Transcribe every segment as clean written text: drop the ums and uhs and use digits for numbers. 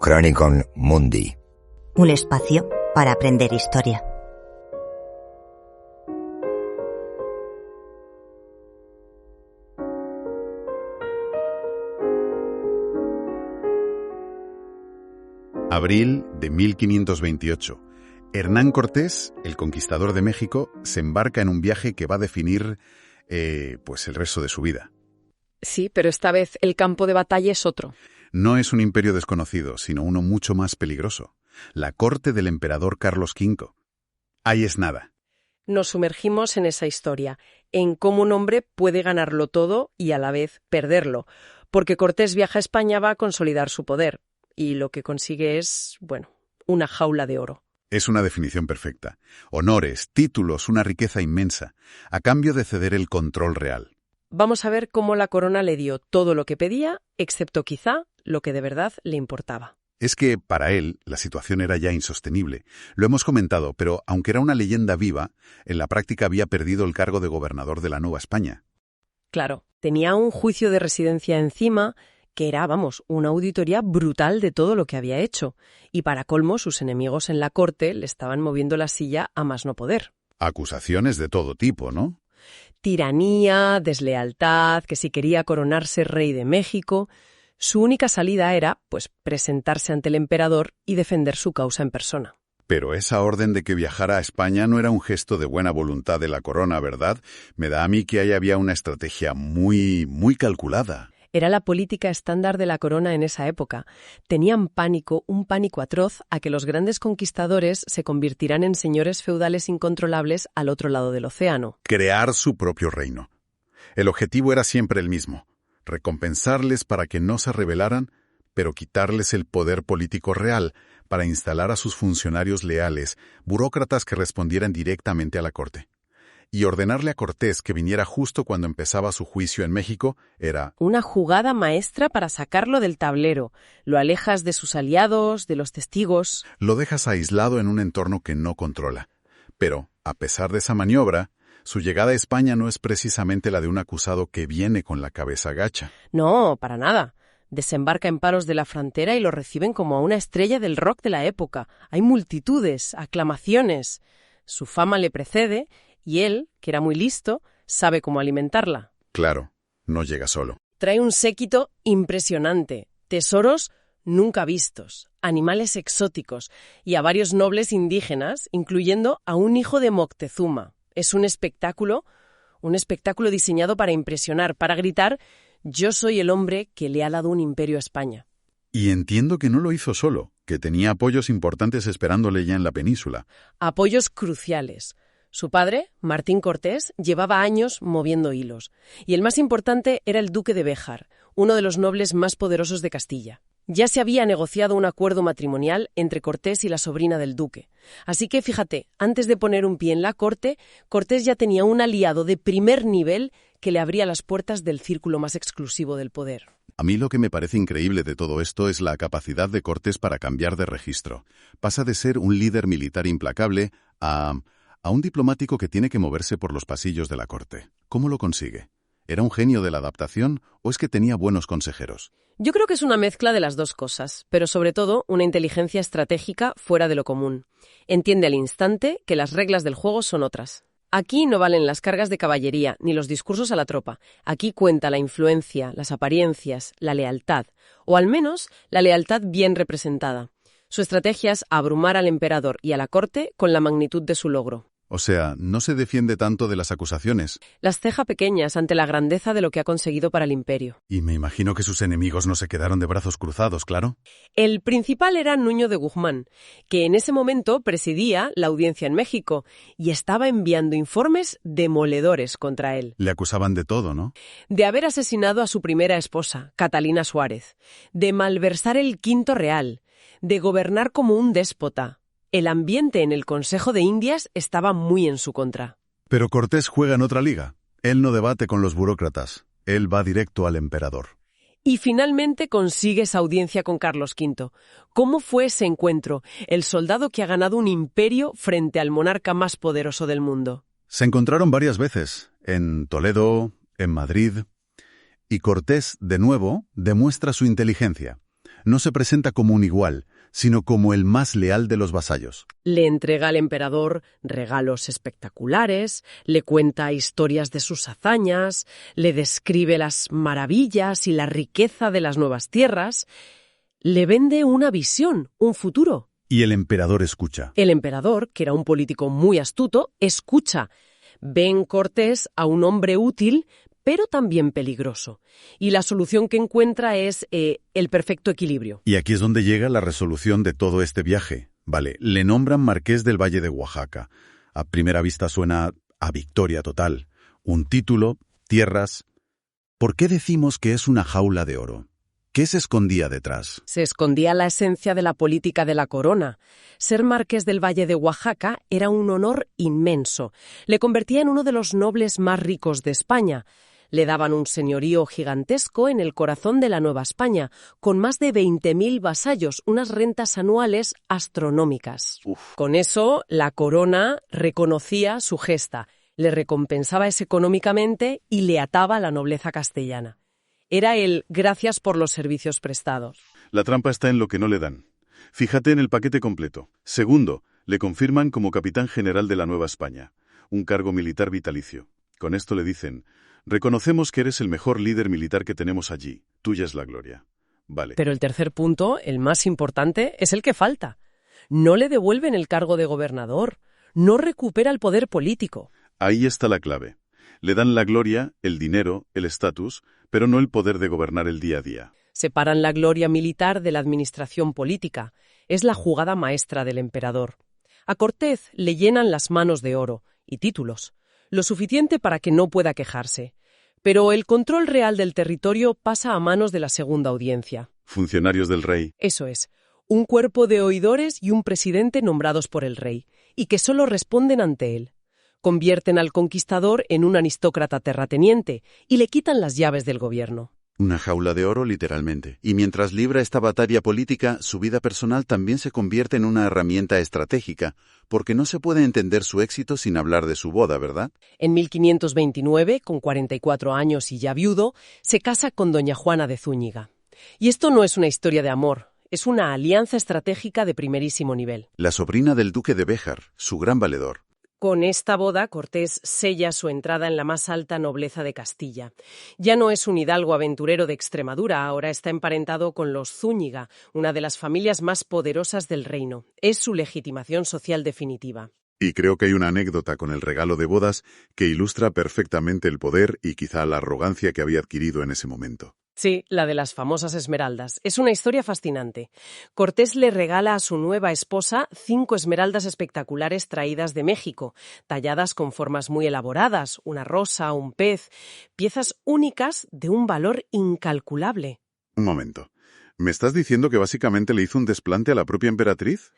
Chronicon Mundi. Un espacio para aprender historia. Abril de 1528. Hernán Cortés, el conquistador de México, se embarca en un viaje que va a definir pues el resto de su vida. Sí, pero esta vez el campo de batalla es otro. No es un imperio desconocido, sino uno mucho más peligroso. La corte del emperador Carlos V. Ahí es nada. Nos sumergimos en esa historia, en cómo un hombre puede ganarlo todo y a la vez perderlo, porque Cortés viaja a España va a consolidar su poder, y lo que consigue es, bueno, una jaula de oro. Es una definición perfecta. Honores, títulos, una riqueza inmensa, a cambio de ceder el control real. Vamos a ver cómo la corona le dio todo lo que pedía, excepto quizá lo que de verdad le importaba. Es que, para él, la situación era ya insostenible. Lo hemos comentado, pero aunque era una leyenda viva, en la práctica había perdido el cargo de gobernador de la Nueva España. Claro, tenía un juicio de residencia encima que era, una auditoría brutal de todo lo que había hecho. Y para colmo, sus enemigos en la corte le estaban moviendo la silla a más no poder. Acusaciones de todo tipo, ¿no? Tiranía, deslealtad, que si quería coronarse rey de México. Su única salida era, presentarse ante el emperador y defender su causa en persona. Pero esa orden de que viajara a España no era un gesto de buena voluntad de la corona, ¿verdad? Me da a mí que ahí había una estrategia muy calculada. Era la política estándar de la corona en esa época. Tenían pánico, un pánico atroz, a que los grandes conquistadores se convirtieran en señores feudales incontrolables al otro lado del océano. Crear su propio reino. El objetivo era siempre el mismo: recompensarles para que no se rebelaran, pero quitarles el poder político real para instalar a sus funcionarios leales, burócratas que respondieran directamente a la corte. Y ordenarle a Cortés que viniera justo cuando empezaba su juicio en México era una jugada maestra para sacarlo del tablero. Lo alejas de sus aliados, de los testigos. Lo dejas aislado en un entorno que no controla. Pero, a pesar de esa maniobra, su llegada a España no es precisamente la de un acusado que viene con la cabeza gacha. No, para nada. Desembarca en Palos de la Frontera y lo reciben como a una estrella del rock de la época. Hay multitudes, aclamaciones. Su fama le precede y él, que era muy listo, sabe cómo alimentarla. Claro, no llega solo. Trae un séquito impresionante, tesoros nunca vistos, animales exóticos y a varios nobles indígenas, incluyendo a un hijo de Moctezuma. Es un espectáculo diseñado para impresionar, para gritar: yo soy el hombre que le ha dado un imperio a España. Y entiendo que no lo hizo solo, que tenía apoyos importantes esperándole ya en la península. Apoyos cruciales. Su padre, Martín Cortés, llevaba años moviendo hilos, y el más importante era el duque de Béjar, uno de los nobles más poderosos de Castilla. Ya se había negociado un acuerdo matrimonial entre Cortés y la sobrina del duque. Así que, fíjate, antes de poner un pie en la corte, Cortés ya tenía un aliado de primer nivel que le abría las puertas del círculo más exclusivo del poder. A mí lo que me parece increíble de todo esto es la capacidad de Cortés para cambiar de registro. Pasa de ser un líder militar implacable a un diplomático que tiene que moverse por los pasillos de la corte. ¿Cómo lo consigue? ¿Era un genio de la adaptación o es que tenía buenos consejeros? Yo creo que es una mezcla de las dos cosas, pero sobre todo una inteligencia estratégica fuera de lo común. Entiende al instante que las reglas del juego son otras. Aquí no valen las cargas de caballería ni los discursos a la tropa. Aquí cuenta la influencia, las apariencias, la lealtad, o al menos la lealtad bien representada. Su estrategia es abrumar al emperador y a la corte con la magnitud de su logro. O sea, no se defiende tanto de las acusaciones. Las ceja pequeñas ante la grandeza de lo que ha conseguido para el imperio. Y me imagino que sus enemigos no se quedaron de brazos cruzados, claro. El principal era Nuño de Guzmán, que en ese momento presidía la audiencia en México y estaba enviando informes demoledores contra él. Le acusaban de todo, ¿no? De haber asesinado a su primera esposa, Catalina Suárez, de malversar el quinto real, de gobernar como un déspota. El ambiente en el Consejo de Indias estaba muy en su contra. Pero Cortés juega en otra liga. Él no debate con los burócratas. Él va directo al emperador. Y finalmente consigue esa audiencia con Carlos V. ¿Cómo fue ese encuentro? El soldado que ha ganado un imperio frente al monarca más poderoso del mundo. Se encontraron varias veces, en Toledo, en Madrid. Y Cortés, de nuevo, demuestra su inteligencia. No se presenta como un igual, sino como el más leal de los vasallos. Le entrega al emperador regalos espectaculares, le cuenta historias de sus hazañas, le describe las maravillas y la riqueza de las nuevas tierras, le vende una visión, un futuro. Y el emperador escucha. El emperador, que era un político muy astuto, escucha. Ve en Cortés a un hombre útil, pero también peligroso. Y la solución que encuentra es el perfecto equilibrio. Y aquí es donde llega la resolución de todo este viaje. Vale, le nombran Marqués del Valle de Oaxaca. A primera vista suena a victoria total. Un título, tierras. ¿Por qué decimos que es una jaula de oro? ¿Qué se escondía detrás? Se escondía la esencia de la política de la corona. Ser marqués del Valle de Oaxaca era un honor inmenso. Le convertía en uno de los nobles más ricos de España. Le daban un señorío gigantesco en el corazón de la Nueva España, con más de 20.000 vasallos, unas rentas anuales astronómicas. Con eso, la corona reconocía su gesta, le recompensaba económicamente y le ataba a la nobleza castellana. Era el gracias por los servicios prestados. La trampa está en lo que no le dan. Fíjate en el paquete completo. Segundo, le confirman como capitán general de la Nueva España, un cargo militar vitalicio. Con esto le dicen: reconocemos que eres el mejor líder militar que tenemos allí. Tuya es la gloria. Vale. Pero el tercer punto, el más importante, es el que falta. No le devuelven el cargo de gobernador. No recupera el poder político. Ahí está la clave. Le dan la gloria, el dinero, el estatus, pero no el poder de gobernar el día a día. Separan la gloria militar de la administración política. Es la jugada maestra del emperador. A Cortés le llenan las manos de oro y títulos, lo suficiente para que no pueda quejarse. Pero el control real del territorio pasa a manos de la segunda audiencia. Funcionarios del rey. Eso es, un cuerpo de oidores y un presidente nombrados por el rey, y que solo responden ante él. Convierten al conquistador en un aristócrata terrateniente y le quitan las llaves del gobierno. Una jaula de oro, literalmente. Y mientras libra esta batalla política, su vida personal también se convierte en una herramienta estratégica, porque no se puede entender su éxito sin hablar de su boda, ¿verdad? En 1529, con 44 años y ya viudo, se casa con doña Juana de Zúñiga. Y esto no es una historia de amor, es una alianza estratégica de primerísimo nivel. La sobrina del duque de Béjar, su gran valedor. Con esta boda, Cortés sella su entrada en la más alta nobleza de Castilla. Ya no es un hidalgo aventurero de Extremadura, ahora está emparentado con los Zúñiga, una de las familias más poderosas del reino. Es su legitimación social definitiva. Y creo que hay una anécdota con el regalo de bodas que ilustra perfectamente el poder y quizá la arrogancia que había adquirido en ese momento. Sí, la de las famosas esmeraldas. Es una historia fascinante. Cortés le regala a su nueva esposa 5 esmeraldas espectaculares traídas de México, talladas con formas muy elaboradas, una rosa, un pez, piezas únicas de un valor incalculable. Un momento. ¿Me estás diciendo que básicamente le hizo un desplante a la propia emperatriz?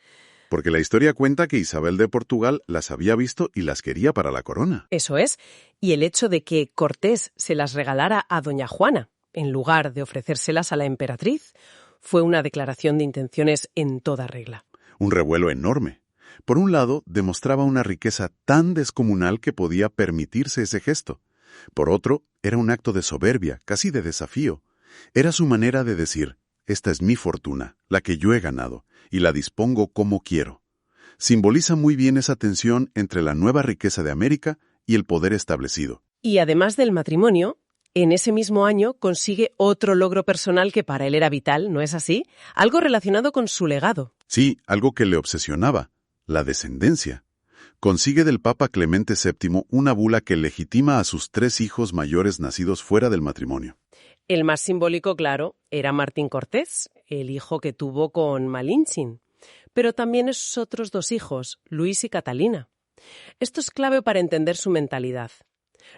Porque la historia cuenta que Isabel de Portugal las había visto y las quería para la corona. Eso es. Y el hecho de que Cortés se las regalara a doña Juana, en lugar de ofrecérselas a la emperatriz, fue una declaración de intenciones en toda regla. Un revuelo enorme. Por un lado, demostraba una riqueza tan descomunal que podía permitirse ese gesto. Por otro, era un acto de soberbia, casi de desafío. Era su manera de decir: esta es mi fortuna, la que yo he ganado, y la dispongo como quiero. Simboliza muy bien esa tensión entre la nueva riqueza de América y el poder establecido. Y además del matrimonio, en ese mismo año consigue otro logro personal que para él era vital, ¿no es así? Algo relacionado con su legado. Sí, algo que le obsesionaba, la descendencia. Consigue del Papa Clemente VII una bula que legitima a sus 3 hijos mayores nacidos fuera del matrimonio. El más simbólico, claro, era Martín Cortés, el hijo que tuvo con Malintzin. Pero también esos otros 2 hijos, Luis y Catalina. Esto es clave para entender su mentalidad.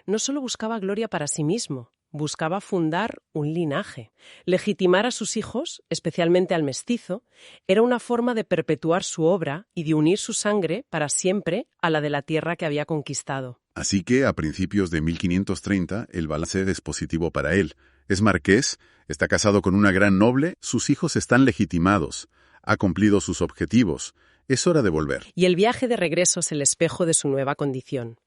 No solo buscaba gloria para sí mismo, buscaba fundar un linaje. Legitimar a sus hijos, especialmente al mestizo, era una forma de perpetuar su obra y de unir su sangre para siempre a la de la tierra que había conquistado. Así que, a principios de 1530, el balance es positivo para él. Es marqués, está casado con una gran noble, sus hijos están legitimados, ha cumplido sus objetivos, es hora de volver. Y el viaje de regreso es el espejo de su nueva condición.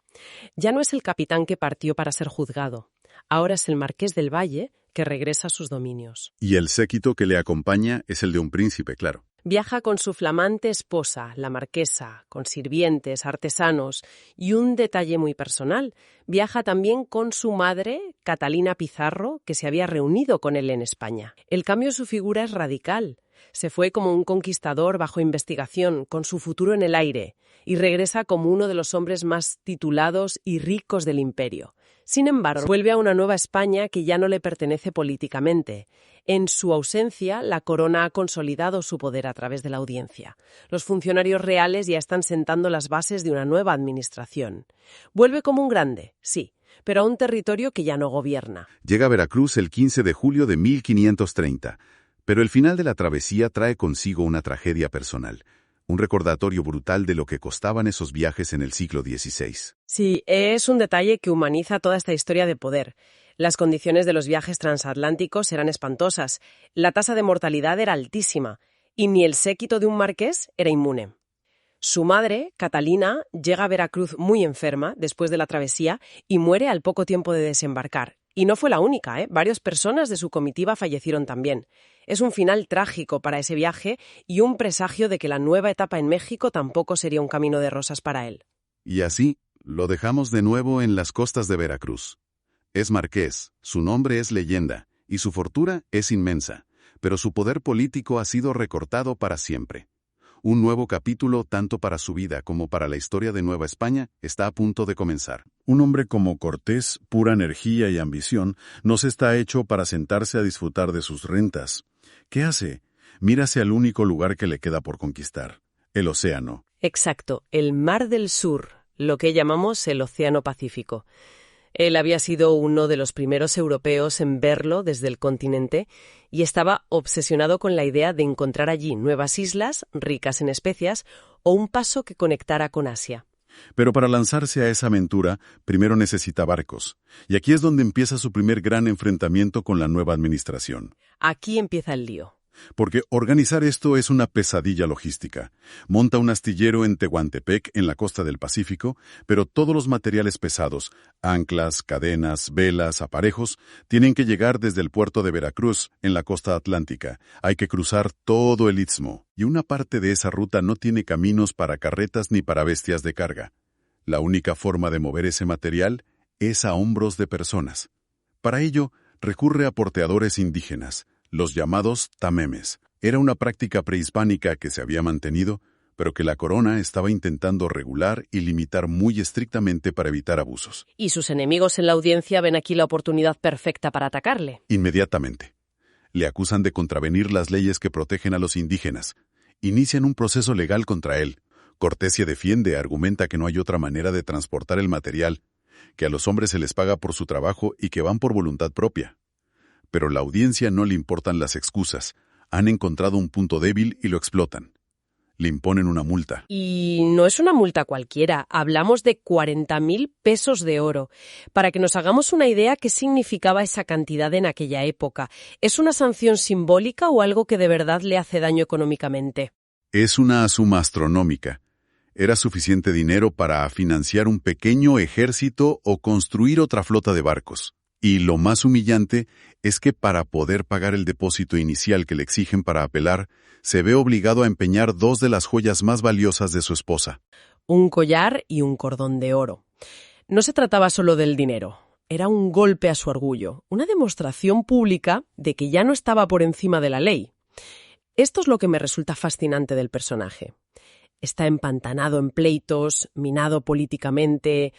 Ya no es el capitán que partió para ser juzgado. Ahora es el marqués del Valle que regresa a sus dominios. Y el séquito que le acompaña es el de un príncipe, claro. Viaja con su flamante esposa, la marquesa, con sirvientes, artesanos y un detalle muy personal. Viaja también con su madre, Catalina Pizarro, que se había reunido con él en España. El cambio de su figura es radical. Se fue como un conquistador bajo investigación, con su futuro en el aire, y regresa como uno de los hombres más titulados y ricos del imperio. Sin embargo, vuelve a una nueva España que ya no le pertenece políticamente. En su ausencia, la corona ha consolidado su poder a través de la audiencia. Los funcionarios reales ya están sentando las bases de una nueva administración. Vuelve como un grande, sí, pero a un territorio que ya no gobierna. Llega a Veracruz el 15 de julio de 1530, pero el final de la travesía trae consigo una tragedia personal. Un recordatorio brutal de lo que costaban esos viajes en el siglo XVI. Sí, es un detalle que humaniza toda esta historia de poder. Las condiciones de los viajes transatlánticos eran espantosas, la tasa de mortalidad era altísima, y ni el séquito de un marqués era inmune. Su madre, Catalina, llega a Veracruz muy enferma después de la travesía y muere al poco tiempo de desembarcar. Y no fue la única, Varias personas de su comitiva fallecieron también. Es un final trágico para ese viaje y un presagio de que la nueva etapa en México tampoco sería un camino de rosas para él. Y así, lo dejamos de nuevo en las costas de Veracruz. Es marqués, su nombre es leyenda, y su fortuna es inmensa, pero su poder político ha sido recortado para siempre. Un nuevo capítulo, tanto para su vida como para la historia de Nueva España, está a punto de comenzar. Un hombre como Cortés, pura energía y ambición, no se está hecho para sentarse a disfrutar de sus rentas. ¿Qué hace? Mira hacia el único lugar que le queda por conquistar, el océano. Exacto, el Mar del Sur, lo que llamamos el Océano Pacífico. Él había sido uno de los primeros europeos en verlo desde el continente y estaba obsesionado con la idea de encontrar allí nuevas islas ricas en especias o un paso que conectara con Asia. Pero para lanzarse a esa aventura, primero necesita barcos. Y aquí es donde empieza su primer gran enfrentamiento con la nueva administración. Aquí empieza el lío. Porque organizar esto es una pesadilla logística. Monta un astillero en Tehuantepec, en la costa del Pacífico, pero todos los materiales pesados, anclas, cadenas, velas, aparejos, tienen que llegar desde el puerto de Veracruz, en la costa atlántica. Hay que cruzar todo el istmo, y una parte de esa ruta no tiene caminos para carretas ni para bestias de carga. La única forma de mover ese material es a hombros de personas. Para ello, recurre a porteadores indígenas, los llamados tamemes. Era una práctica prehispánica que se había mantenido, pero que la corona estaba intentando regular y limitar muy estrictamente para evitar abusos. Y sus enemigos en la audiencia ven aquí la oportunidad perfecta para atacarle. Inmediatamente. Le acusan de contravenir las leyes que protegen a los indígenas. Inician un proceso legal contra él. Cortés se defiende, argumenta que no hay otra manera de transportar el material, que a los hombres se les paga por su trabajo y que van por voluntad propia. Pero a la audiencia no le importan las excusas. Han encontrado un punto débil y lo explotan. Le imponen una multa. Y no es una multa cualquiera, hablamos de 40.000 pesos de oro. Para que nos hagamos una idea qué significaba esa cantidad en aquella época. ¿Es una sanción simbólica o algo que de verdad le hace daño económicamente? Es una suma astronómica. Era suficiente dinero para financiar un pequeño ejército o construir otra flota de barcos. Y lo más humillante es que para poder pagar el depósito inicial que le exigen para apelar, se ve obligado a empeñar 2 de las joyas más valiosas de su esposa. Un collar y un cordón de oro. No se trataba solo del dinero, era un golpe a su orgullo, una demostración pública de que ya no estaba por encima de la ley. Esto es lo que me resulta fascinante del personaje. Está empantanado en pleitos, minado políticamente.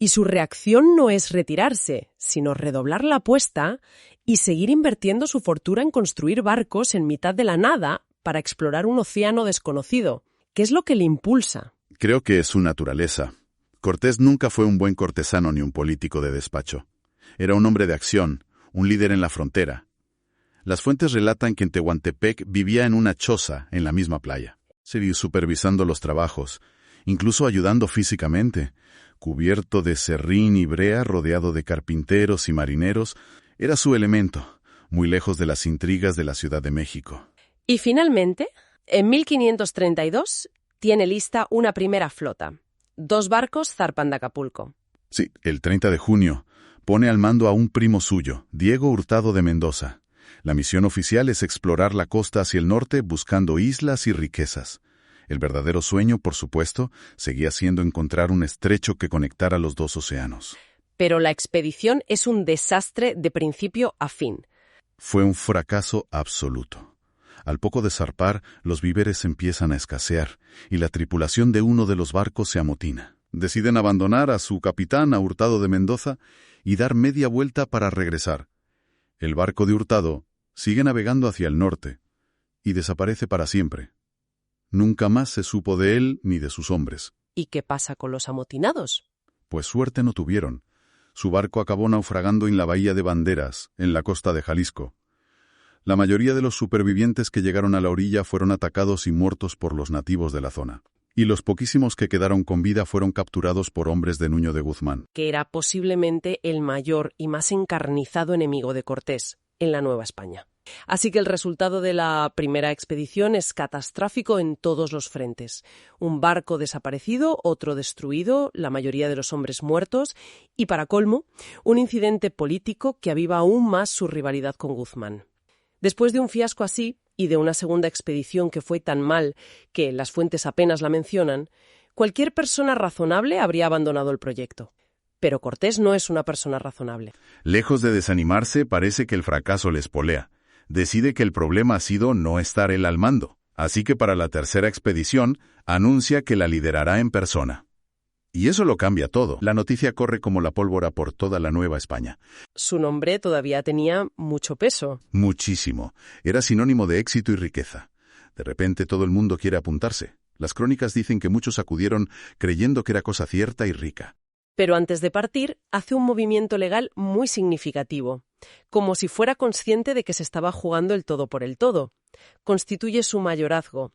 Y su reacción no es retirarse, sino redoblar la apuesta y seguir invirtiendo su fortuna en construir barcos en mitad de la nada para explorar un océano desconocido. ¿Qué es lo que le impulsa? Creo que es su naturaleza. Cortés nunca fue un buen cortesano ni un político de despacho. Era un hombre de acción, un líder en la frontera. Las fuentes relatan que en Tehuantepec vivía en una choza en la misma playa, supervisando los trabajos, incluso ayudando físicamente. Cubierto de serrín y brea, rodeado de carpinteros y marineros, era su elemento, muy lejos de las intrigas de la Ciudad de México. Y finalmente, en 1532, tiene lista una primera flota. 2 barcos zarpan de Acapulco. Sí, el 30 de junio, Pone al mando a un primo suyo, Diego Hurtado de Mendoza. La misión oficial es explorar la costa hacia el norte buscando islas y riquezas. El verdadero sueño, por supuesto, seguía siendo encontrar un estrecho que conectara los dos océanos. Pero la expedición es un desastre de principio a fin. Fue un fracaso absoluto. Al poco de zarpar, los víveres empiezan a escasear y la tripulación de uno de los barcos se amotina. Deciden abandonar a su capitán, a Hurtado de Mendoza, y dar media vuelta para regresar. El barco de Hurtado sigue navegando hacia el norte y desaparece para siempre. Nunca más se supo de él ni de sus hombres. ¿Y qué pasa con los amotinados? Pues suerte no tuvieron. Su barco acabó naufragando en la bahía de Banderas, en la costa de Jalisco. La mayoría de los supervivientes que llegaron a la orilla fueron atacados y muertos por los nativos de la zona. Y los poquísimos que quedaron con vida fueron capturados por hombres de Nuño de Guzmán, Que era posiblemente el mayor y más encarnizado enemigo de Cortés en la Nueva España. Así que el resultado de la primera expedición es catastrófico en todos los frentes. Un barco desaparecido, otro destruido, la mayoría de los hombres muertos y, para colmo, un incidente político que aviva aún más su rivalidad con Guzmán. Después de un fiasco así y de una segunda expedición que fue tan mal que las fuentes apenas la mencionan, cualquier persona razonable habría abandonado el proyecto. Pero Cortés no es una persona razonable. Lejos de desanimarse, parece que el fracaso le espolea. Decide que el problema ha sido no estar él al mando. Así que para la tercera expedición, anuncia que la liderará en persona. Y eso lo cambia todo. La noticia corre como la pólvora por toda la Nueva España. Su nombre todavía tenía mucho peso. Muchísimo. Era sinónimo de éxito y riqueza. De repente todo el mundo quiere apuntarse. Las crónicas dicen que muchos acudieron creyendo que era cosa cierta y rica. Pero antes de partir, hace un movimiento legal muy significativo, como si fuera consciente de que se estaba jugando el todo por el todo. Constituye su mayorazgo.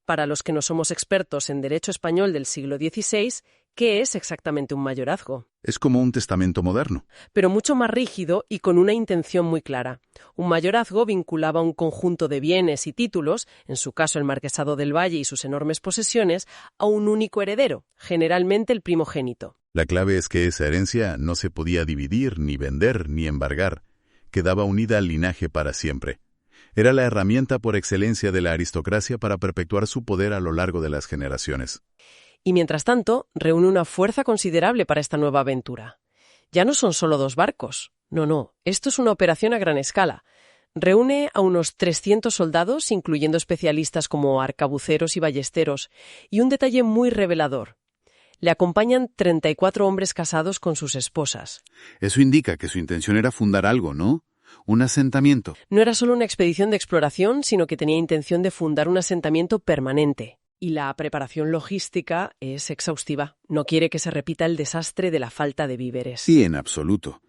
Para los que no somos expertos en derecho español del siglo XVI, ¿qué es exactamente un mayorazgo? Es como un testamento moderno. Pero mucho más rígido y con una intención muy clara. Un mayorazgo vinculaba un conjunto de bienes y títulos, en su caso el Marquesado del Valle y sus enormes posesiones, a un único heredero, generalmente el primogénito. La clave es que esa herencia no se podía dividir, ni vender, ni embargar. Quedaba unida al linaje para siempre. Era la herramienta por excelencia de la aristocracia para perpetuar su poder a lo largo de las generaciones. Y mientras tanto, reúne una fuerza considerable para esta nueva aventura. Ya no son solo 2 barcos. No, esto es una operación a gran escala. Reúne a unos 300 soldados, incluyendo especialistas como arcabuceros y ballesteros, y un detalle muy revelador. Le acompañan 34 hombres casados con sus esposas. Eso indica que su intención era fundar algo, ¿no? Un asentamiento. No era solo una expedición de exploración, sino que tenía intención de fundar un asentamiento permanente. Y la preparación logística es exhaustiva. No quiere que se repita el desastre de la falta de víveres. Sí, en absoluto.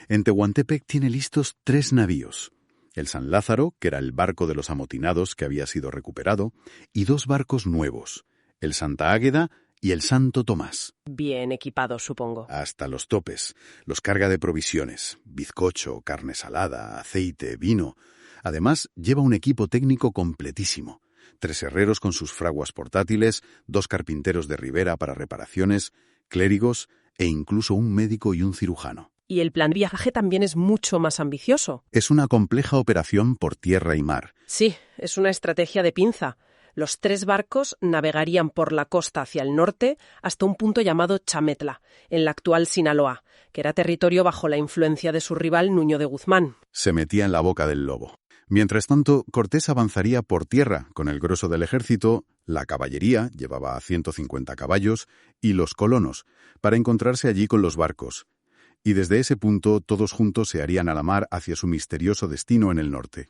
En Tehuantepec tiene listos 3 navíos. El San Lázaro, que era el barco de los amotinados que había sido recuperado, y 2 barcos nuevos, el Santa Águeda y el Santo Tomás. Bien equipados, supongo. Hasta los topes. Los carga de provisiones, bizcocho, carne salada, aceite, vino. Además, lleva un equipo técnico completísimo. 3 herreros con sus fraguas portátiles, 2 carpinteros de ribera para reparaciones, clérigos e incluso un médico y un cirujano. Y el plan de viaje también es mucho más ambicioso. Es una compleja operación por tierra y mar. Sí, es una estrategia de pinza. Los 3 barcos navegarían por la costa hacia el norte hasta un punto llamado Chametla, en la actual Sinaloa, que era territorio bajo la influencia de su rival Nuño de Guzmán. Se metía en la boca del lobo. Mientras tanto, Cortés avanzaría por tierra con el grueso del ejército, la caballería, llevaba 150 caballos, y los colonos, para encontrarse allí con los barcos. Y desde ese punto todos juntos se harían a la mar hacia su misterioso destino en el norte.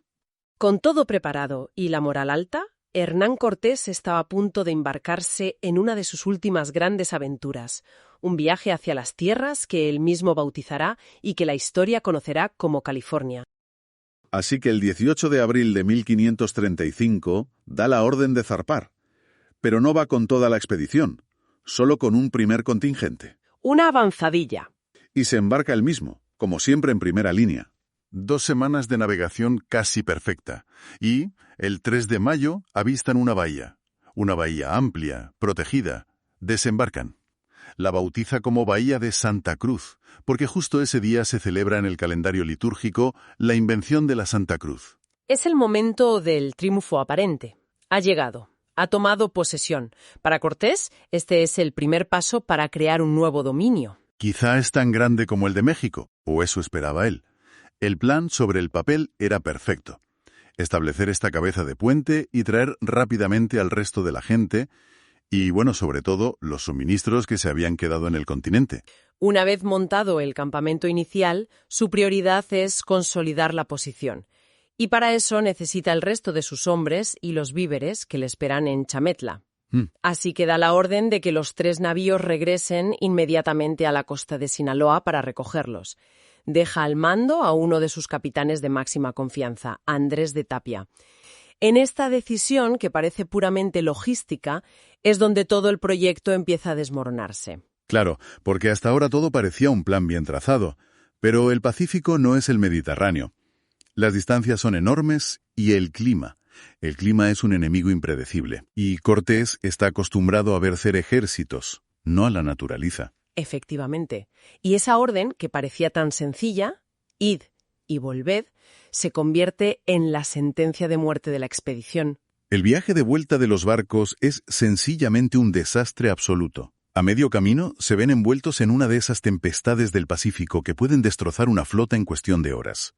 Con todo preparado y la moral alta, Hernán Cortés estaba a punto de embarcarse en una de sus últimas grandes aventuras, un viaje hacia las tierras que él mismo bautizará y que la historia conocerá como California. Así que el 18 de abril de 1535 da la orden de zarpar, pero no va con toda la expedición, solo con un primer contingente. Una avanzadilla. Y se embarca él mismo, como siempre en primera línea. 2 semanas de navegación casi perfecta, y el 3 de mayo avistan una bahía amplia, protegida. Desembarcan. La bautiza como Bahía de Santa Cruz, porque justo ese día se celebra en el calendario litúrgico la invención de la Santa Cruz. Es el momento del triunfo aparente. Ha llegado, ha tomado posesión. Para Cortés, este es el primer paso para crear un nuevo dominio. Quizá es tan grande como el de México, o eso esperaba él. El plan sobre el papel era perfecto. Establecer esta cabeza de puente y traer rápidamente al resto de la gente y, bueno, sobre todo, los suministros que se habían quedado en el continente. Una vez montado el campamento inicial, su prioridad es consolidar la posición. Y para eso necesita el resto de sus hombres y los víveres que le esperan en Chametla. Así que da la orden de que los 3 navíos regresen inmediatamente a la costa de Sinaloa para recogerlos. Deja al mando a uno de sus capitanes de máxima confianza, Andrés de Tapia. En esta decisión, que parece puramente logística, es donde todo el proyecto empieza a desmoronarse. Claro, porque hasta ahora todo parecía un plan bien trazado, pero el Pacífico no es el Mediterráneo. Las distancias son enormes y el clima. El clima es un enemigo impredecible, y Cortés está acostumbrado a vencer ejércitos, no a la naturaleza. Efectivamente. Y esa orden, que parecía tan sencilla, id y volved, se convierte en la sentencia de muerte de la expedición. El viaje de vuelta de los barcos es sencillamente un desastre absoluto. A medio camino se ven envueltos en una de esas tempestades del Pacífico que pueden destrozar una flota en cuestión de horas.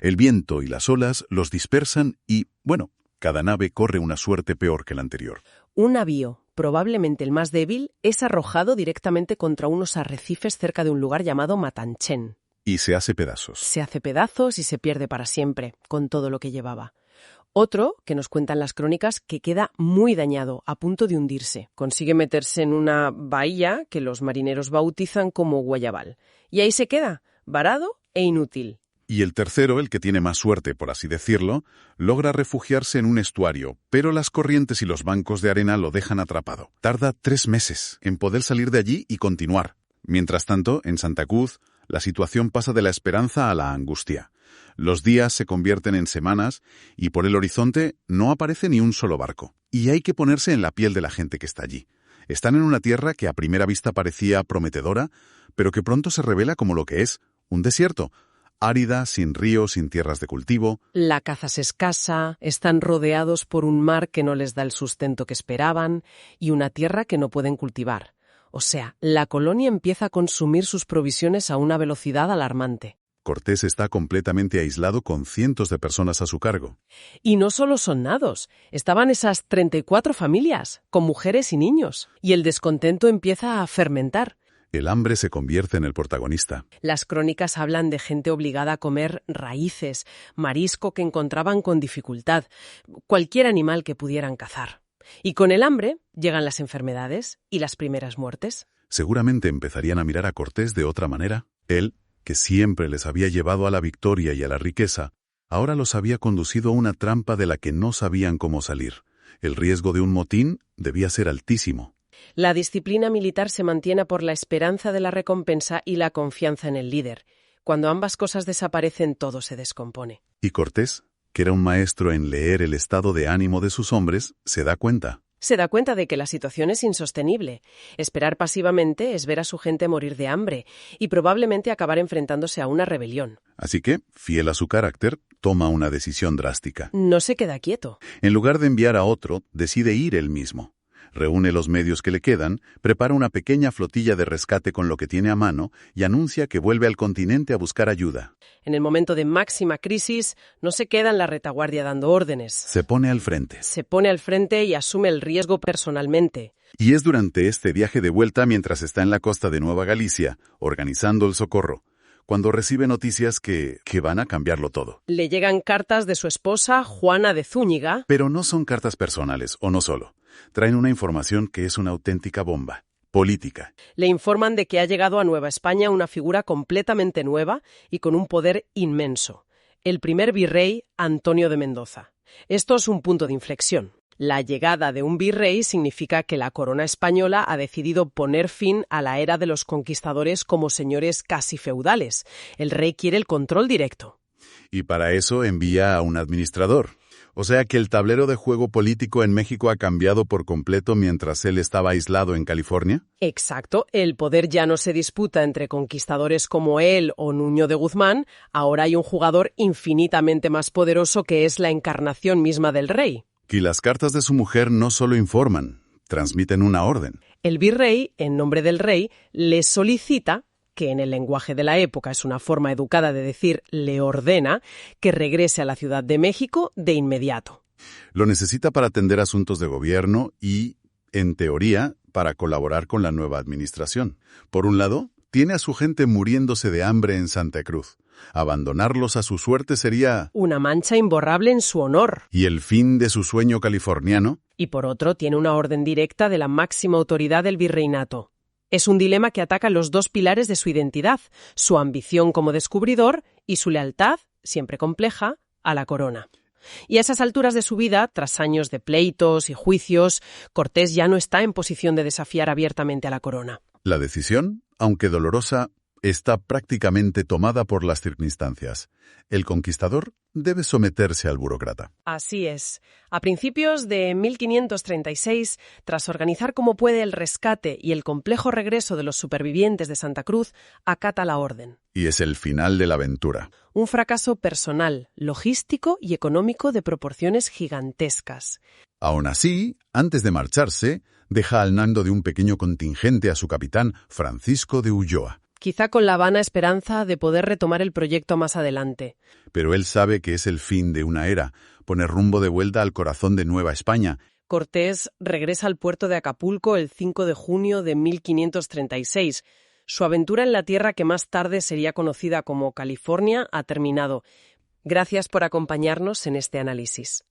El viento y las olas los dispersan y, bueno, cada nave corre una suerte peor que la anterior. Un navío, probablemente el más débil, es arrojado directamente contra unos arrecifes cerca de un lugar llamado Matanchen. Y se hace pedazos. Se hace pedazos y se pierde para siempre, con todo lo que llevaba. Otro, que nos cuentan las crónicas, que queda muy dañado, a punto de hundirse. Consigue meterse en una bahía que los marineros bautizan como Guayabal. Y ahí se queda, varado e inútil. Y el tercero, el que tiene más suerte, por así decirlo, logra refugiarse en un estuario, pero las corrientes y los bancos de arena lo dejan atrapado. Tarda 3 meses en poder salir de allí y continuar. Mientras tanto, en Santa Cruz, la situación pasa de la esperanza a la angustia. Los días se convierten en semanas y por el horizonte no aparece ni un solo barco. Y hay que ponerse en la piel de la gente que está allí. Están en una tierra que a primera vista parecía prometedora, pero que pronto se revela como lo que es, un desierto. Árida, sin ríos, sin tierras de cultivo. La caza es escasa, están rodeados por un mar que no les da el sustento que esperaban y una tierra que no pueden cultivar. O sea, la colonia empieza a consumir sus provisiones a una velocidad alarmante. Cortés está completamente aislado con cientos de personas a su cargo. Y no solo son nados, estaban esas 34 familias, con mujeres y niños, y el descontento empieza a fermentar. El hambre se convierte en el protagonista. Las crónicas hablan de gente obligada a comer raíces, marisco que encontraban con dificultad, cualquier animal que pudieran cazar. Y con el hambre llegan las enfermedades y las primeras muertes. Seguramente empezarían a mirar a Cortés de otra manera. Él, que siempre les había llevado a la victoria y a la riqueza, ahora los había conducido a una trampa de la que no sabían cómo salir. El riesgo de un motín debía ser altísimo. La disciplina militar se mantiene por la esperanza de la recompensa y la confianza en el líder. Cuando ambas cosas desaparecen, todo se descompone. Y Cortés, que era un maestro en leer el estado de ánimo de sus hombres, se da cuenta. Se da cuenta de que la situación es insostenible. Esperar pasivamente es ver a su gente morir de hambre y probablemente acabar enfrentándose a una rebelión. Así que, fiel a su carácter, toma una decisión drástica. No se queda quieto. En lugar de enviar a otro, decide ir él mismo. Reúne los medios que le quedan, prepara una pequeña flotilla de rescate con lo que tiene a mano y anuncia que vuelve al continente a buscar ayuda. En el momento de máxima crisis, no se queda en la retaguardia dando órdenes. Se pone al frente. Se pone al frente y asume el riesgo personalmente. Y es durante este viaje de vuelta, mientras está en la costa de Nueva Galicia, organizando el socorro, cuando recibe noticias que van a cambiarlo todo. Le llegan cartas de su esposa, Juana de Zúñiga. Pero no son cartas personales, o no solo. Traen una información que es una auténtica bomba. Política. Le informan de que ha llegado a Nueva España una figura completamente nueva y con un poder inmenso. El primer virrey Antonio de Mendoza. Esto es un punto de inflexión. La llegada de un virrey significa que la corona española ha decidido poner fin a la era de los conquistadores como señores casi feudales. El rey quiere el control directo. Y para eso envía a un administrador. O sea que el tablero de juego político en México ha cambiado por completo mientras él estaba aislado en California. Exacto, el poder ya no se disputa entre conquistadores como él o Nuño de Guzmán, ahora hay un jugador infinitamente más poderoso que es la encarnación misma del rey. Y las cartas de su mujer no solo informan, transmiten una orden. El virrey, en nombre del rey, le solicita, que en el lenguaje de la época es una forma educada de decir le ordena, que regrese a la Ciudad de México de inmediato. Lo necesita para atender asuntos de gobierno y, en teoría, para colaborar con la nueva administración. Por un lado, tiene a su gente muriéndose de hambre en Santa Cruz. Abandonarlos a su suerte sería... una mancha imborrable en su honor. ¿Y el fin de su sueño californiano? Y por otro, tiene una orden directa de la máxima autoridad del virreinato. Es un dilema que ataca los dos pilares de su identidad, su ambición como descubridor y su lealtad, siempre compleja, a la corona. Y a esas alturas de su vida, tras años de pleitos y juicios, Cortés ya no está en posición de desafiar abiertamente a la corona. La decisión, aunque dolorosa, está prácticamente tomada por las circunstancias. El conquistador debe someterse al burócrata. Así es. A principios de 1536, tras organizar como puede el rescate y el complejo regreso de los supervivientes de Santa Cruz, acata la orden. Y es el final de la aventura. Un fracaso personal, logístico y económico de proporciones gigantescas. Aún así, antes de marcharse, deja al mando de un pequeño contingente a su capitán, Francisco de Ulloa. Quizá con la vana esperanza de poder retomar el proyecto más adelante. Pero él sabe que es el fin de una era, poner rumbo de vuelta al corazón de Nueva España. Cortés regresa al puerto de Acapulco el 5 de junio de 1536. Su aventura en la tierra que más tarde sería conocida como California ha terminado. Gracias por acompañarnos en este análisis.